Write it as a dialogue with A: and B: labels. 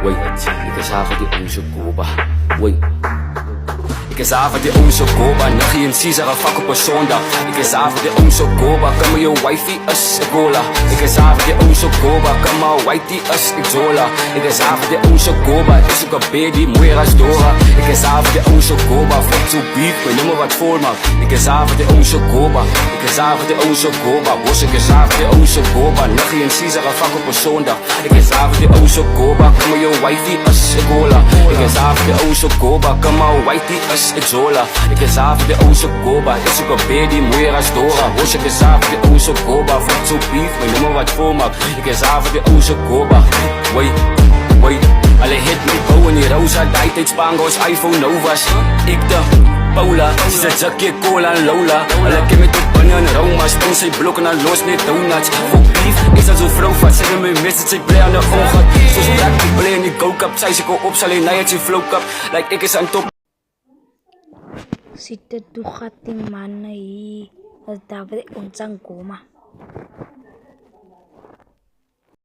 A: Wait, ik is haar die onze koba. Wait. Ik is haar die onze koba. Nachi en Caesar een vak op een zondag. Ik is haar die onze koba. Kan me je wifi as ik gola. Ik is haar die onze koba. Kan me whitey as ik zola. Ik is haar die onze koba. Is ook een baby, mueras dora. Ik is haar die onze koba. Fuck to beef, we noemen wat voor man. Ik is haar die onze koba. Ik is haar die onze koba. Bos ik is haar die onze koba. Nachi en Caesar een vak op een zondag. Ik is haar die onze koba. Kan me je wifi as ik gola. Ik is haar die onze koba. Kan me whitey as ik zola. Ik is haar die onze koba. Is ook een baby, mueras dora. Bos ik is haar die onze koba. Fuck to beef, we noemen wat voor man. Ik is haar die onze koba. Wait. Alle hit met Bo en die rosa. Die tijd Spangos, iPhone Novas. Ik de Paula, ze zet zakje cola en Lola. Alle ken met de pannen en Roma. Spring zij blokken en los net donuts. Voor beef is dat zo vrouw vat. Zij met mijn mist, zij blij aan de ogen. Zoals een raak, ik blij in die go-cup. Zij zich al op, zal hij naar je flow cup. Like ik is aan top.
B: Sitte Ducati mana hii. Dapat uncang goma.